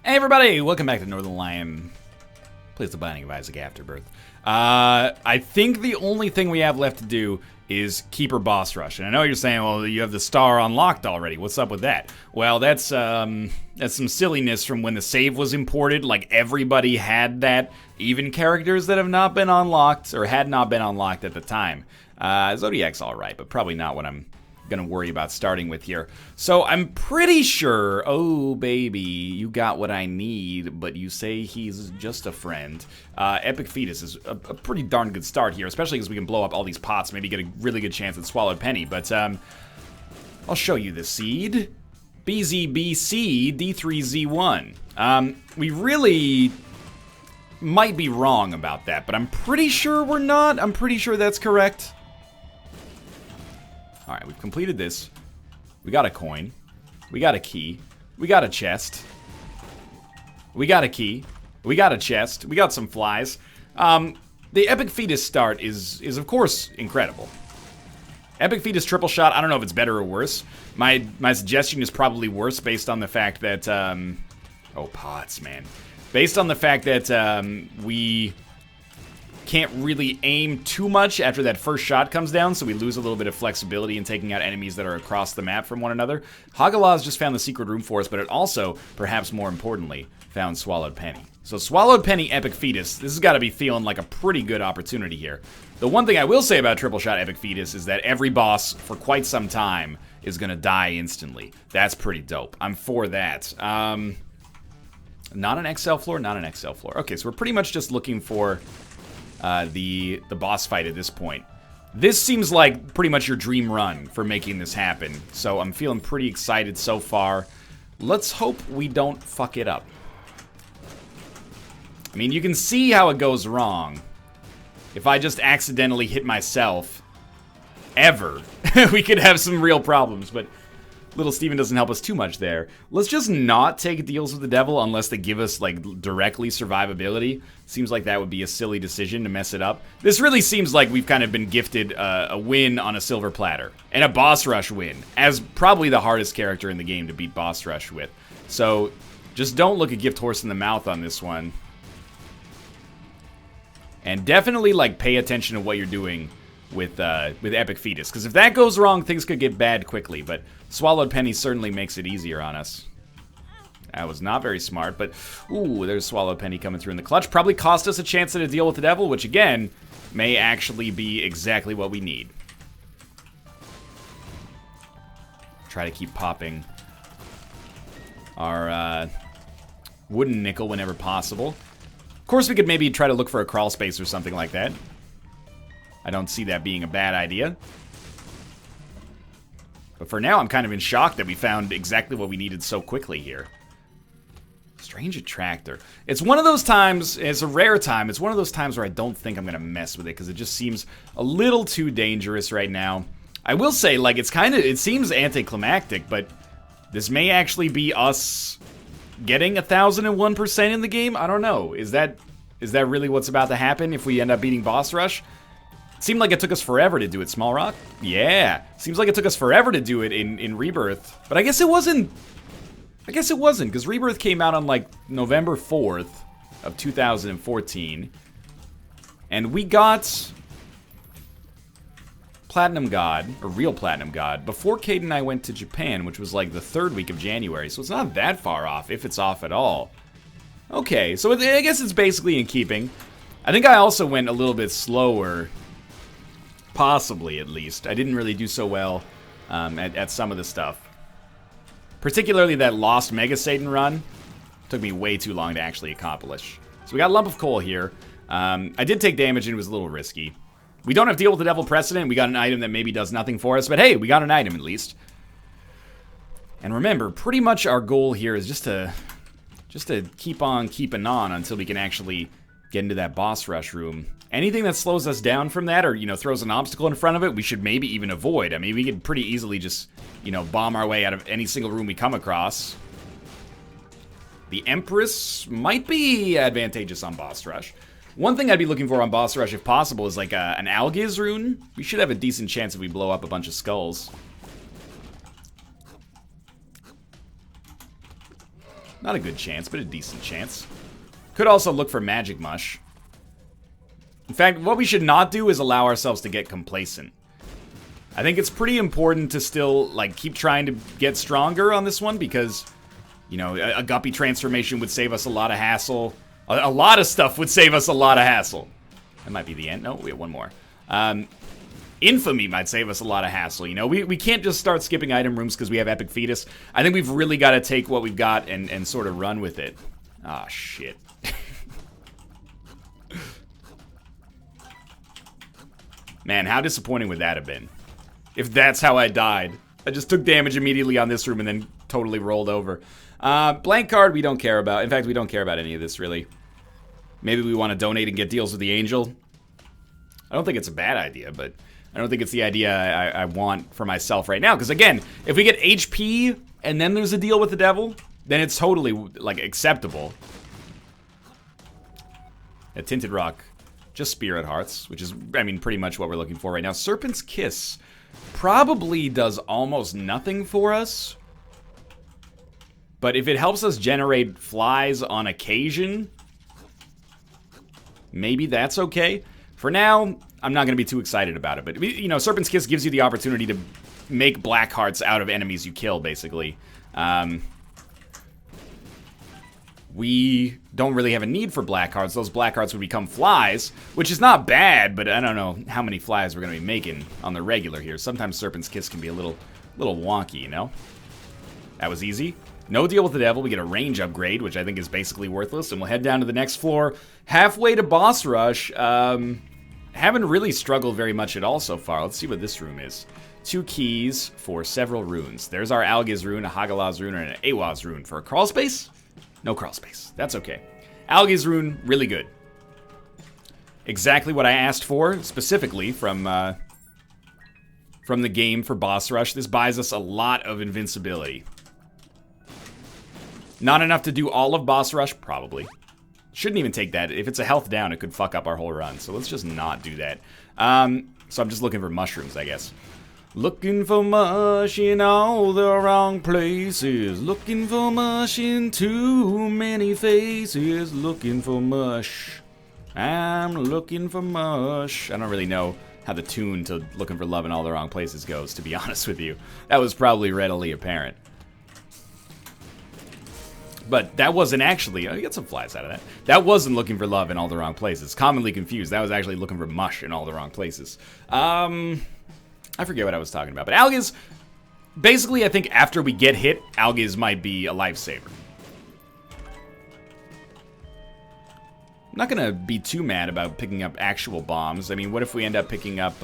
Hey everybody, welcome back to Northern Lion. Plays the Binding of Isaac Afterbirth. I think the only thing we have left to do is Keeper Boss Rush. And I know you're saying, well, you have the star unlocked already. What's up with that? Well, that's some silliness from when the save was imported. Like, everybody had that. Even characters that have not been unlocked, or had not been unlocked at the time. Zodiac's alright, but probably not what I'm gonna worry about starting with here. So I'm pretty sure, oh baby, you got what I need, but you say he's just a friend. Epic Fetus is a pretty darn good start here, especially because we can blow up all these pots, maybe get a really good chance at Swallowed Penny, but I'll show you the seed. BZBC D3Z1. We really might be wrong about that, but I'm pretty sure we're not. I'm pretty sure that's correct. Alright, we've completed this. We got a coin. We got a key. We got a chest. We got a key. We got a chest. We got some flies. The Epic Fetus start is of course incredible. Epic Fetus triple shot, I don't know if it's better or worse. My suggestion is probably worse based on the fact that, oh, pots, man. Based on the fact that, we can't really aim too much after that first shot comes down, so we lose a little bit of flexibility in taking out enemies that are across the map from one another. Hagalaz just found the secret room for us, but it also, perhaps more importantly, found Swallowed Penny. So Swallowed Penny Epic Fetus, this has got to be feeling like a pretty good opportunity here. The one thing I will say about Triple Shot Epic Fetus is that every boss, for quite some time, is going to die instantly. That's pretty dope. I'm for that. Not an XL floor, not an XL floor. Okay, so we're pretty much just looking for the boss fight at this point. This seems like pretty much your dream run for making this happen, so I'm feeling pretty excited so far. Let's hope we don't fuck it up. I mean, you can see how it goes wrong. If I just accidentally hit myself, ever, we could have some real problems, but Little Steven doesn't help us too much there. Let's just not take deals with the devil unless they give us, like, directly survivability. Seems like that would be a silly decision to mess it up. This really seems like we've kind of been gifted a win on a silver platter. And a boss rush win, as probably the hardest character in the game to beat boss rush with. So, just don't look a gift horse in the mouth on this one. And definitely, like, pay attention to what you're doing with Epic Fetus, because if that goes wrong, things could get bad quickly, but Swallowed Penny certainly makes it easier on us. That was not very smart, but ooh, there's Swallowed Penny coming through in the clutch. Probably cost us a chance at a deal with the devil, which again, may actually be exactly what we need. Try to keep popping our wooden nickel whenever possible. Of course, we could maybe try to look for a crawl space or something like that. I don't see that being a bad idea. But for now, I'm kind of in shock that we found exactly what we needed so quickly here. Strange Attractor. It's one of those times, it's a rare time, it's one of those times where I don't think I'm going to mess with it, because it just seems a little too dangerous right now. I will say, like, it seems anticlimactic, but this may actually be us getting 1001% in the game? I don't know. Is that really what's about to happen if we end up beating Boss Rush? Seemed like it took us forever to do it, Small Rock. Yeah, seems like it took us forever to do it in Rebirth. But I guess it wasn't. Because Rebirth came out on, like, November 4th of 2014. And we got Platinum God, or Real Platinum God, before Kate and I went to Japan, which was, like, the 3rd week of January. So it's not that far off, if it's off at all. Okay, so I guess it's basically in keeping. I think I also went a little bit slower. Possibly, at least. I didn't really do so well at some of the stuff. Particularly that Lost Mega Satan run. Took me way too long to actually accomplish. So we got a lump of coal here. I did take damage and it was a little risky. We don't have to deal with the Devil Precedent. We got an item that maybe does nothing for us. But hey, we got an item at least. And remember, pretty much our goal here is just to keep on keeping on until we can actually get into that boss rush room. Anything that slows us down from that, or, you know, throws an obstacle in front of it, we should maybe even avoid. I mean, we could pretty easily just, you know, bomb our way out of any single room we come across. The Empress might be advantageous on boss rush. One thing I'd be looking for on boss rush, if possible, is like an Algiz rune. We should have a decent chance if we blow up a bunch of skulls. Not a good chance, but a decent chance. Could also look for Magic Mush. In fact, what we should not do is allow ourselves to get complacent. I think it's pretty important to still, like, keep trying to get stronger on this one because, you know, a Guppy transformation would save us a lot of hassle. A lot of stuff would save us a lot of hassle. That might be the end. No, we have one more. Infamy might save us a lot of hassle, you know? We can't just start skipping item rooms because we have Epic Fetus. I think we've really got to take what we've got and sort of run with it. Ah, shit. Man, how disappointing would that have been? If that's how I died. I just took damage immediately on this room and then totally rolled over. Blank card we don't care about. In fact, we don't care about any of this, really. Maybe we want to donate and get deals with the Angel. I don't think it's a bad idea, but I don't think it's the idea I want for myself right now. Because, again, if we get HP and then there's a deal with the Devil, then it's totally, like, acceptable. A Tinted Rock. Just Spirit Hearts, which is, I mean, pretty much what we're looking for right now. Serpent's Kiss probably does almost nothing for us. But if it helps us generate flies on occasion, maybe that's okay. For now, I'm not going to be too excited about it. But, you know, Serpent's Kiss gives you the opportunity to make black hearts out of enemies you kill, basically. We don't really have a need for black hearts. Those black hearts would become flies, which is not bad, but I don't know how many flies we're going to be making on the regular here. Sometimes Serpent's Kiss can be a little wonky, you know? That was easy. No deal with the Devil. We get a range upgrade, which I think is basically worthless, and we'll head down to the next floor. Halfway to boss rush. Haven't really struggled very much at all so far. Let's see what this room is. 2 keys for several runes. There's our Algiz rune, a Hagalaz rune, and an Awaz rune. For a crawl space? No crawl space. That's okay. Algiz rune, really good. Exactly what I asked for, specifically from the game for boss rush. This buys us a lot of invincibility. Not enough to do all of boss rush? Probably. Shouldn't even take that. If it's a health down, it could fuck up our whole run. So let's just not do that. So I'm just looking for mushrooms, I guess. Looking for mush in all the wrong places. Looking for mush in too many faces. Looking for mush. I'm looking for mush. I don't really know how the tune to Looking for Love in All the Wrong Places goes, to be honest with you. That was probably readily apparent. But that wasn't actually... Oh, you got some flies out of that. That wasn't Looking for Love in All the Wrong Places. Commonly confused. That was actually Looking for Mush in All the Wrong Places. I forget what I was talking about. But Algiz... Basically, I think after we get hit, Algiz might be a lifesaver. I'm not going to be too mad about picking up actual bombs. I mean, what if we end up picking up,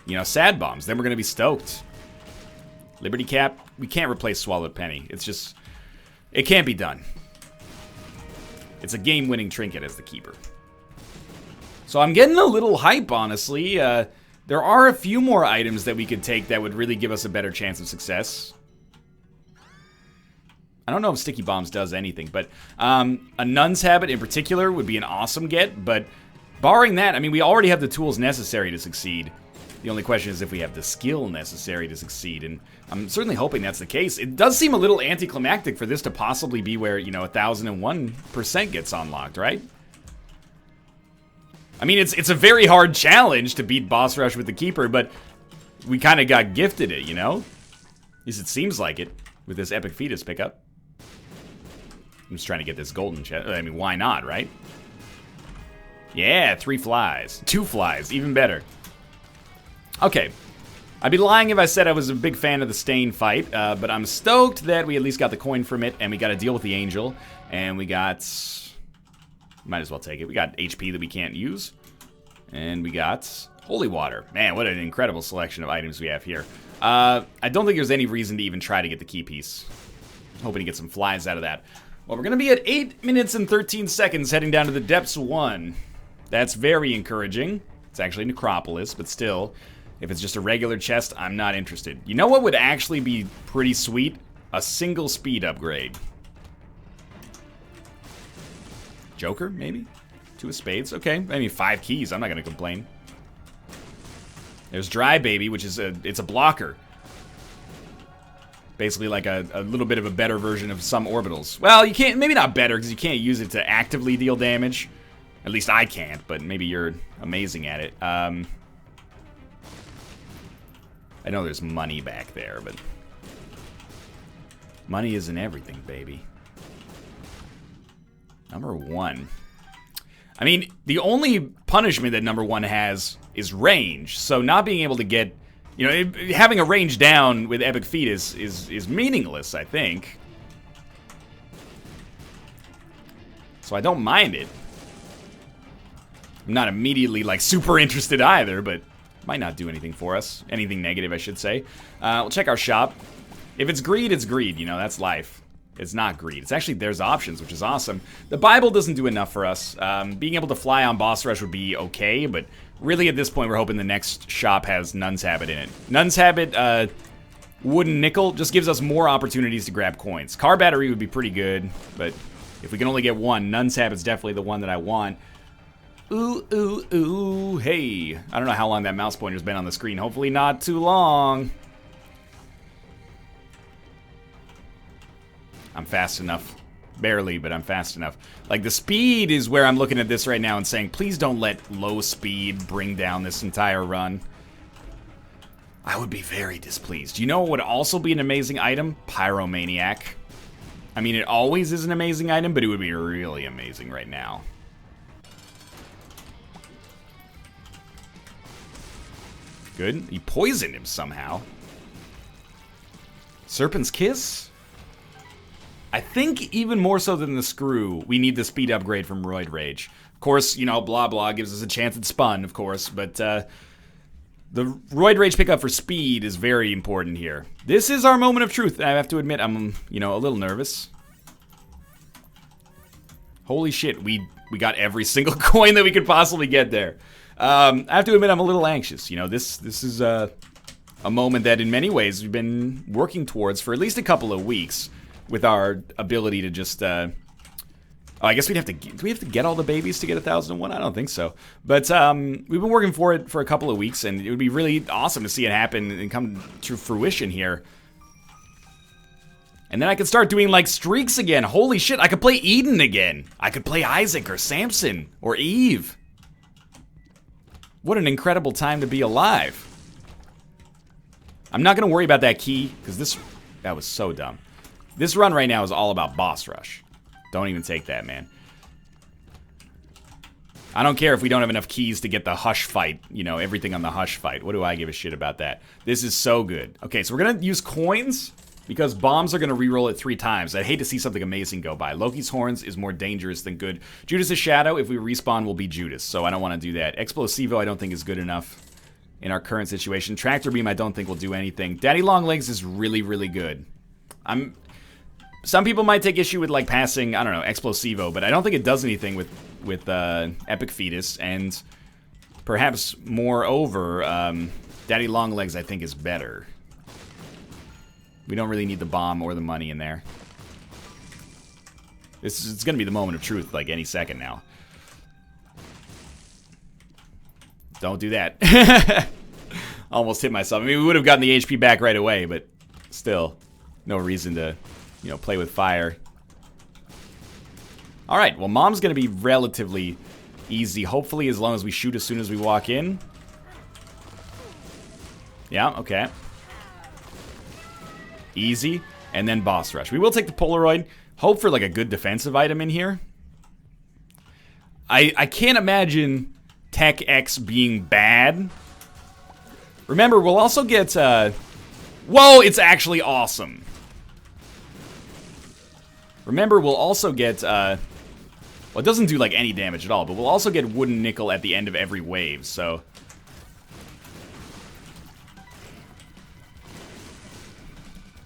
you know, sad bombs? Then we're going to be stoked. Liberty Cap, we can't replace Swallowed Penny. It's just... It can't be done. It's a game-winning trinket as the keeper. So I'm getting a little hype, honestly. There are a few more items that we could take that would really give us a better chance of success. I don't know if Sticky Bombs does anything, but a Nun's Habit in particular would be an awesome get. But barring that, I mean, we already have the tools necessary to succeed. The only question is if we have the skill necessary to succeed, and I'm certainly hoping that's the case. It does seem a little anticlimactic for this to possibly be where, you know, 1001% gets unlocked, right? I mean, it's a very hard challenge to beat Boss Rush with the Keeper, but we kind of got gifted it, you know? At least it seems like it with this Epic Fetus pickup. I'm just trying to get this golden chest. I mean, why not, right? Yeah, 3 flies. 2 flies, even better. Okay, I'd be lying if I said I was a big fan of the Stain fight, but I'm stoked that we at least got the coin from it, and we got to deal with the Angel, and we got... Might as well take it. We got HP that we can't use, and we got Holy Water. Man, what an incredible selection of items we have here. I don't think there's any reason to even try to get the key piece. Hoping to get some flies out of that. Well, we're going to be at 8 minutes and 13 seconds heading down to the Depths 1. That's very encouraging. It's actually Necropolis, but still... If it's just a regular chest, I'm not interested. You know what would actually be pretty sweet? A single speed upgrade. Joker, maybe? 2 of spades, okay. I mean, 5 keys, I'm not gonna complain. There's Dry Baby, which is it's a blocker. Basically like a little bit of a better version of some orbitals. Well, you can't, maybe not better, because you can't use it to actively deal damage. At least I can't, but maybe you're amazing at it. I know there's money back there, but money isn't everything, baby. Number 1. I mean, the only punishment that number 1 has is range. So not being able to get, you know, having a range down with Epic Fetus is meaningless, I think. So I don't mind it. I'm not immediately, like, super interested either, but might not do anything for us. Anything negative, I should say. We'll check our shop. If it's greed, it's greed. You know, that's life. It's not greed. It's actually, there's options, which is awesome. The Bible doesn't do enough for us. Being able to fly on Boss Rush would be okay, but really at this point, we're hoping the next shop has Nun's Habit in it. Nun's Habit, Wooden Nickel, just gives us more opportunities to grab coins. Car Battery would be pretty good, but if we can only get one, Nun's Habit's definitely the one that I want. Ooh, ooh, ooh, hey. I don't know how long that mouse pointer's been on the screen. Hopefully not too long. I'm fast enough. Barely, but I'm fast enough. Like, the speed is where I'm looking at this right now and saying, please don't let low speed bring down this entire run. I would be very displeased. You know what would also be an amazing item? Pyromaniac. I mean, it always is an amazing item, but it would be really amazing right now. Good. He poisoned him somehow. Serpent's Kiss? I think even more so than the screw, we need the speed upgrade from Roid Rage. Of course, you know, blah blah gives us a chance at spun, of course, but the Roid Rage pickup for speed is very important here. This is our moment of truth. I have to admit, I'm, you know, a little nervous. Holy shit, we got every single coin that we could possibly get there. I have to admit, I'm a little anxious. You know, this is a moment that in many ways we've been working towards for at least a couple of weeks with our ability to just, oh, I guess we'd have to, do we have to get all the babies to get 1001? I don't think so. But we've been working for it for a couple of weeks, and it would be really awesome to see it happen and come to fruition here. And then I could start doing, like, streaks again. Holy shit, I could play Eden again. I could play Isaac or Samson or Eve. What an incredible time to be alive. I'm not going to worry about that key, because that was so dumb. This run right now is all about Boss Rush. Don't even take that, man. I don't care if we don't have enough keys to get the Hush fight, you know, everything on the Hush fight. What do I give a shit about that? This is so good. Okay, so we're going to use coins, because bombs are going to reroll it 3 times. I'd hate to see something amazing go by. Loki's Horns is more dangerous than good. Judas' Shadow, if we respawn, will be Judas, so I don't want to do that. Explosivo, I don't think is good enough in our current situation. Tractor Beam, I don't think will do anything. Daddy Longlegs is really, really good. Some people might take issue with, like, passing, I don't know, Explosivo, but I don't think it does anything with Epic Fetus, and perhaps moreover, Daddy Longlegs, I think, is better. We don't really need the bomb or the money in there. It's going to be the moment of truth, like, any second now. Don't do that. Almost hit myself. I mean, we would have gotten the HP back right away, but still, no reason to, you know, play with fire. Alright, well, Mom's going to be relatively easy, hopefully, as long as we shoot as soon as we walk in. Yeah, okay. Easy, and then Boss Rush. We will take the Polaroid. Hope for, like, a good defensive item in here. I can't imagine Tech X being bad. Remember, we'll also get, whoa, it's actually awesome. Remember, we'll also get, well, it doesn't do, like, any damage at all, but we'll also get Wooden Nickel at the end of every wave, so...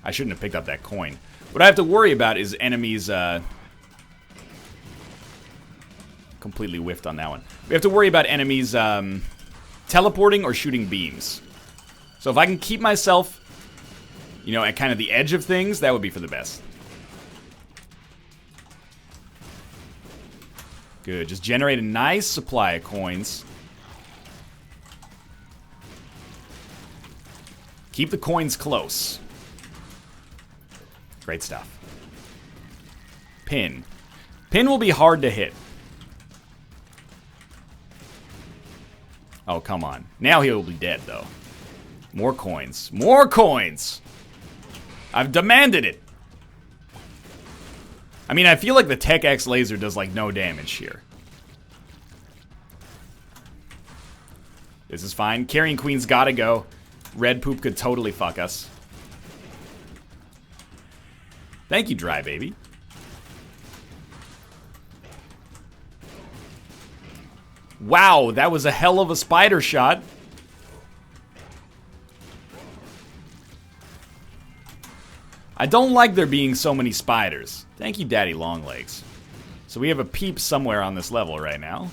I shouldn't have picked up that coin. What I have to worry about is enemies, completely whiffed on that one. We have to worry about enemies, teleporting or shooting beams. So if I can keep myself, you know, at kind of the edge of things, that would be for the best. Good, just generate a nice supply of coins. Keep the coins close. Great stuff. Pin. Pin will be hard to hit. Oh, come on. Now he'll be dead, though. More coins. More coins! I've demanded it! I mean, I feel like the Tech X laser does, like, no damage here. This is fine. Carrying Queen's gotta go. Red poop could totally fuck us. Thank you, Dry Baby. Wow, that was a hell of a spider shot. I don't like there being so many spiders. Thank you, Daddy Longlegs. So we have a peep somewhere on this level right now.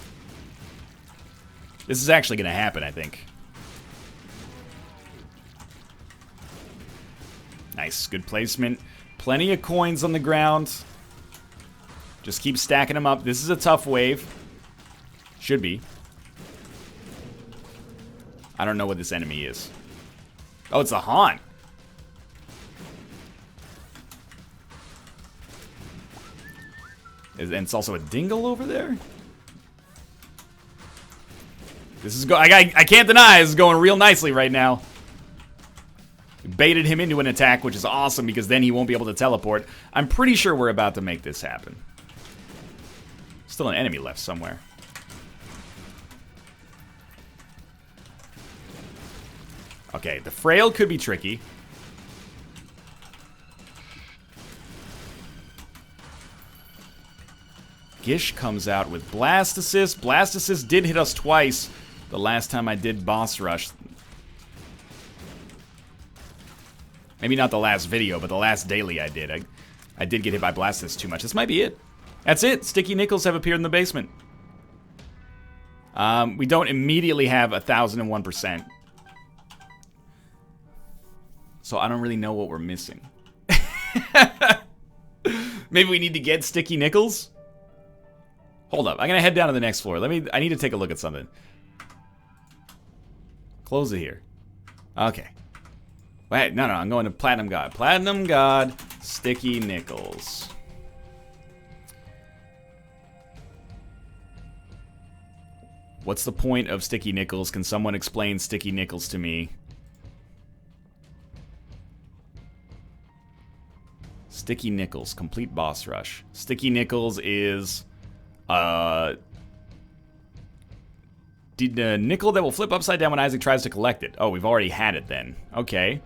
This is actually going to happen, I think. Nice, good placement. Plenty of coins on the ground. Just keep stacking them up. This is a tough wave. Should be. I don't know what this enemy is. Oh, it's a Haunt. And it's also a Dingle over there? This is I can't deny this is going real nicely right now. Baited him into an attack, which is awesome because then he won't be able to teleport. I'm pretty sure we're about to make this happen. Still an enemy left somewhere. Okay, the Frail could be tricky. Gish comes out with Blast Assist. Blast Assist did hit us twice the last time I did Boss Rush. Maybe not the last video, but the last daily I did. I did get hit by Blast Assist too much. This might be it. That's it. Sticky Nickels have appeared in the basement. We don't immediately have 1001%. So I don't really know what we're missing. Maybe we need to get Sticky Nickels? Hold up, I'm gonna head down to the next floor. I need to take a look at something. Close it here. Okay. Wait, no, I'm going to Platinum God. Platinum God, Sticky Nickels. What's the point of Sticky Nickels? Can someone explain Sticky Nickels to me? Sticky Nickels, complete boss rush. Sticky Nickels is... nickel that will flip upside down when Isaac tries to collect it. Oh, we've already had it then. Okay.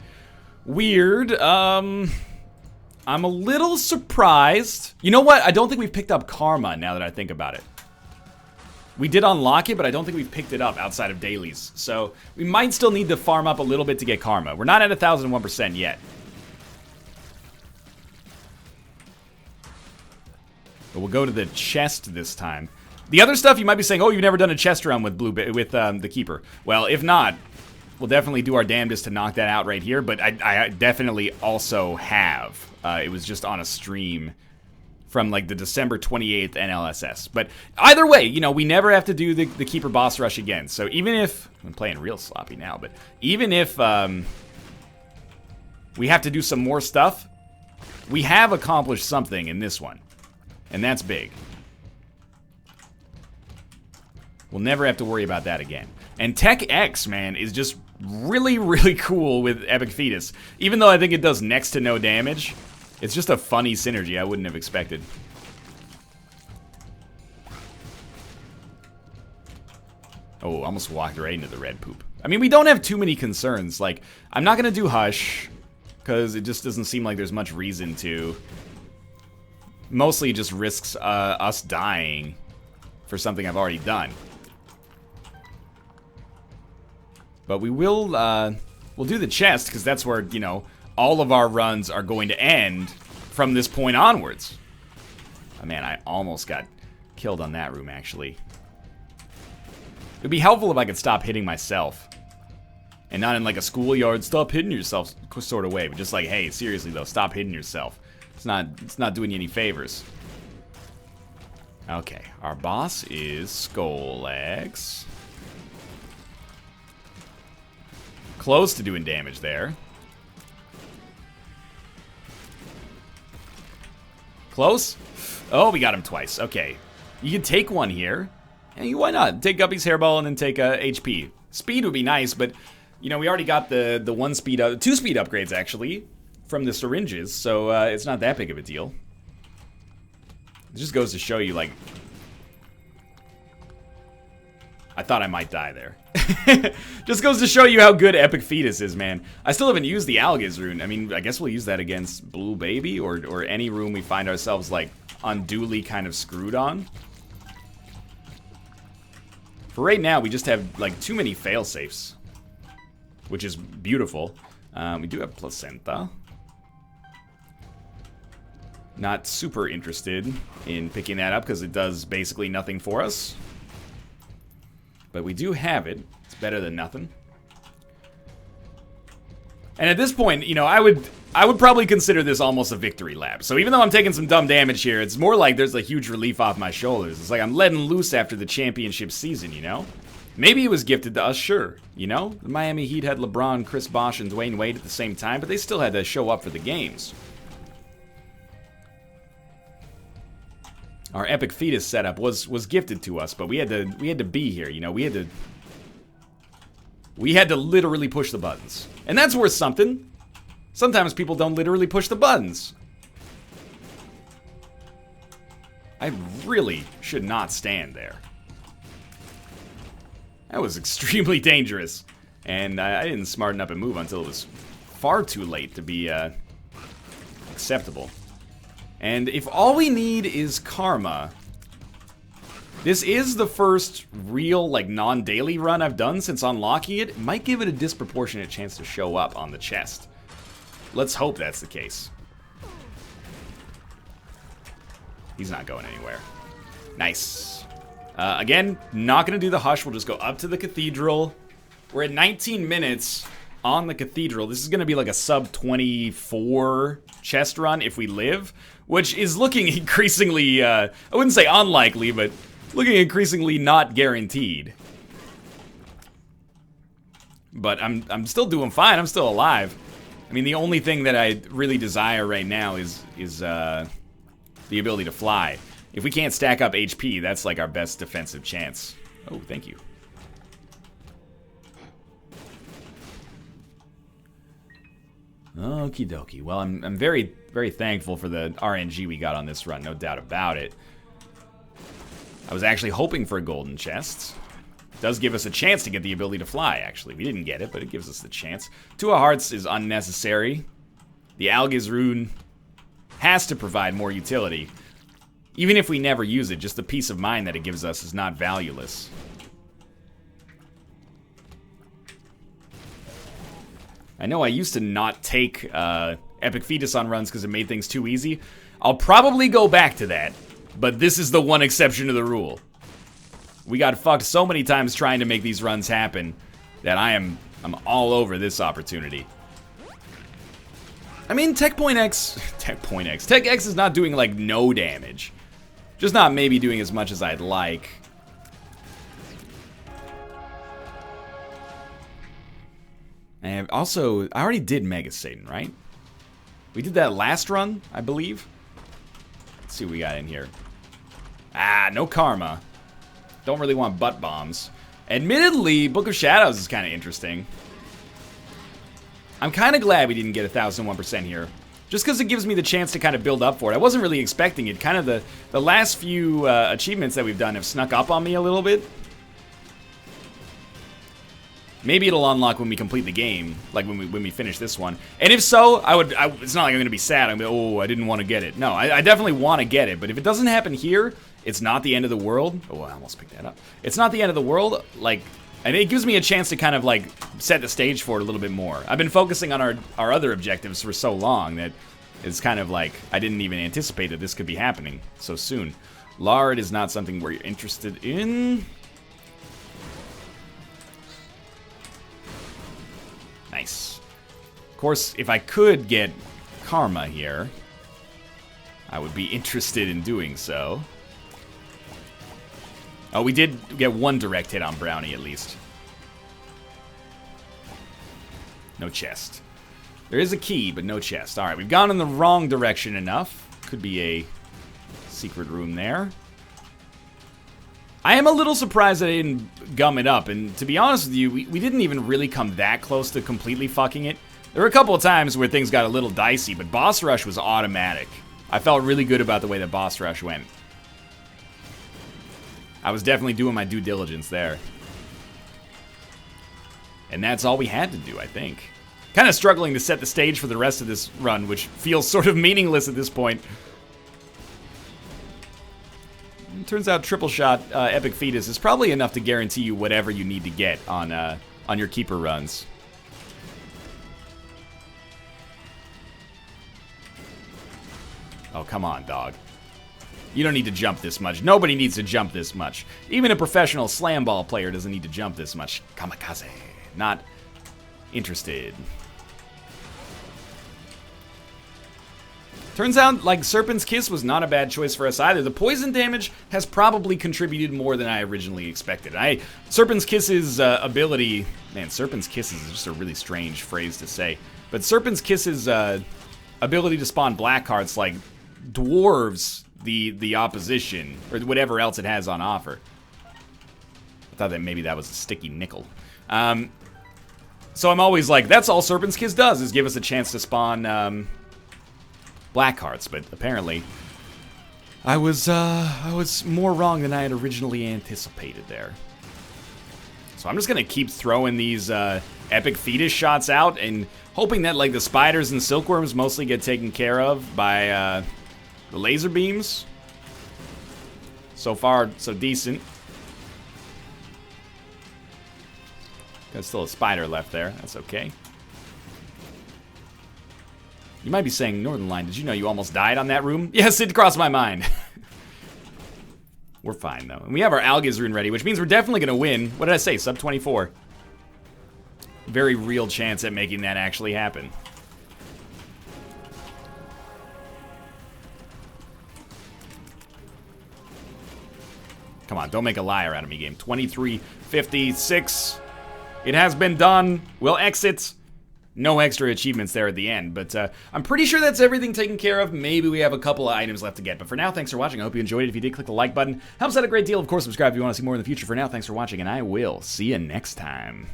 Weird. I'm a little surprised. You know what? I don't think we've picked up Karma now that I think about it. We did unlock it, but I don't think we've picked it up outside of dailies. So we might still need to farm up a little bit to get Karma. We're not at 1001% yet. But we'll go to the chest this time. The other stuff, you might be saying, oh, you've never done a chest run with the Keeper. Well, if not, we'll definitely do our damnedest to knock that out right here, but I definitely also have. It was just on a stream from, like, the December 28th NLSS. But either way, you know, we never have to do the Keeper boss rush again. So even if... I'm playing real sloppy now, but even if we have to do some more stuff, we have accomplished something in this one. And that's big. We'll never have to worry about that again. And Tech X, man, is just really, really cool with Epic Fetus. Even though I think it does next to no damage, it's just a funny synergy I wouldn't have expected. Oh, almost walked right into the red poop. I mean, we don't have too many concerns. Like, I'm not going to do Hush, because it just doesn't seem like there's much reason to. Mostly just risks us dying for something I've already done. But we will, we'll do the chest, because that's where, you know, all of our runs are going to end from this point onwards. Oh, man, I almost got killed on that room, actually. It'd be helpful if I could stop hitting myself. And not in, like, a schoolyard, stop hitting yourself sort of way, but just like, hey, seriously, though, stop hitting yourself. It's not doing you any favors. Okay, our boss is Skolax. Close to doing damage there. Close. Oh, we got him twice. Okay. You can take one here. Hey, why not? Take Guppy's Hairball and then take HP. Speed would be nice, but, you know, we already got the 2 speed upgrades, actually, from the syringes, so it's not that big of a deal. It just goes to show you, like... I thought I might die there. Just goes to show you how good Epic Fetus is, man. I still haven't used the Alga's rune. I mean, I guess we'll use that against Blue Baby or any room we find ourselves, like, unduly kind of screwed on. For right now, we just have, like, too many fail-safes, which is beautiful. We do have Placenta. Not super interested in picking that up because it does basically nothing for us. But we do have it. It's better than nothing. And at this point, you know, I would probably consider this almost a victory lap. So even though I'm taking some dumb damage here, it's more like there's a huge relief off my shoulders. It's like I'm letting loose after the championship season, you know? Maybe it was gifted to us, sure, you know? The Miami Heat had LeBron, Chris Bosh, and Dwayne Wade at the same time, but they still had to show up for the games. Our Epic Fetus setup was gifted to us, but we had to be here, you know? We had to literally push the buttons. And that's worth something. Sometimes people don't literally push the buttons. I really should not stand there. That was extremely dangerous. And I didn't smarten up and move until it was far too late to be acceptable. And if all we need is Karma... This is the first real, like, non-daily run I've done since unlocking it. It might give it a disproportionate chance to show up on the chest. Let's hope that's the case. He's not going anywhere. Nice. Again, not going to do the Hush. We'll just go up to the Cathedral. We're at 19 minutes on the Cathedral. This is going to be like a sub-24 chest run if we live, which is looking increasingly, I wouldn't say unlikely, but... looking increasingly not guaranteed. But I'm still doing fine. I'm still alive. I mean, the only thing that I really desire right now is the ability to fly. If we can't stack up HP, that's like our best defensive chance. Oh, thank you. Okie dokie. Well, I'm very, very thankful for the RNG we got on this run. No doubt about it. I was actually hoping for a golden chest. It does give us a chance to get the ability to fly, actually. We didn't get it, but it gives us the chance. 2 of Hearts is unnecessary. The Alga's rune has to provide more utility. Even if we never use it, just the peace of mind that it gives us is not valueless. I know I used to not take Epic Fetus on runs because it made things too easy. I'll probably go back to that. But this is the one exception to the rule. We got fucked so many times trying to make these runs happen that I'm all over this opportunity. I mean, Tech X is not doing, like, no damage. Just not maybe doing as much as I'd like. And also, I already did Mega Satan, right? We did that last run, I believe. Let's see what we got in here. Ah, no Karma. Don't really want butt bombs. Admittedly, Book of Shadows is kind of interesting. I'm kind of glad we didn't get 1001% here. Just because it gives me the chance to kind of build up for it. I wasn't really expecting it. Kind of the last few achievements that we've done have snuck up on me a little bit. Maybe it'll unlock when we complete the game, like when we finish this one. And if so, it's not like I'm going to be sad. I'm going to be, oh, I didn't want to get it. No, I definitely want to get it. But if it doesn't happen here, it's not the end of the world. Oh, I almost picked that up. It's not the end of the world. Like, and it gives me a chance to kind of, like, set the stage for it a little bit more. I've been focusing on our other objectives for so long that it's kind of like I didn't even anticipate that this could be happening so soon. Lard is not something we're interested in. Nice. Of course, if I could get Karma here, I would be interested in doing so. Oh, we did get one direct hit on Brownie, at least. No chest. There is a key, but no chest. Alright, we've gone in the wrong direction enough. Could be a secret room there. I am a little surprised that I didn't gum it up, and to be honest with you, we didn't even really come that close to completely fucking it. There were a couple of times where things got a little dicey, but boss rush was automatic. I felt really good about the way that boss rush went. I was definitely doing my due diligence there. And that's all we had to do, I think. Kind of struggling to set the stage for the rest of this run, which feels sort of meaningless at this point. It turns out triple shot Epic Fetus is probably enough to guarantee you whatever you need to get on your keeper runs. Oh, come on, dog. You don't need to jump this much. Nobody needs to jump this much. Even a professional slam ball player doesn't need to jump this much. Kamikaze. Not interested. Turns out, like, Serpent's Kiss was not a bad choice for us either. The poison damage has probably contributed more than I originally expected. Serpent's Kiss's ability... Man, Serpent's Kiss is just a really strange phrase to say. But Serpent's Kiss's ability to spawn black hearts, like, dwarves the opposition, or whatever else it has on offer. I thought that maybe that was a sticky nickel. So I'm always like, that's all Serpent's Kiss does, is give us a chance to spawn black hearts, but apparently I was more wrong than I had originally anticipated there. So I'm just gonna keep throwing these epic fetus shots out and hoping that, like, the spiders and silkworms mostly get taken care of by the laser beams. So far, so decent. There's still a spider left there. That's okay. You might be saying, Northern Line, did you know you almost died on that room? Yes, it crossed my mind. We're fine, though. And we have our Algiz rune ready, which means we're definitely going to win. What did I say? Sub 24. Very real chance at making that actually happen. Come on, don't make a liar out of me, game. 23:56. It has been done. We'll exit. No extra achievements there at the end, but I'm pretty sure that's everything taken care of. Maybe we have a couple of items left to get, but for now, thanks for watching. I hope you enjoyed it. If you did, click the like button. Helps out a great deal. Of course, subscribe if you want to see more in the future. For now, thanks for watching, and I will see you next time.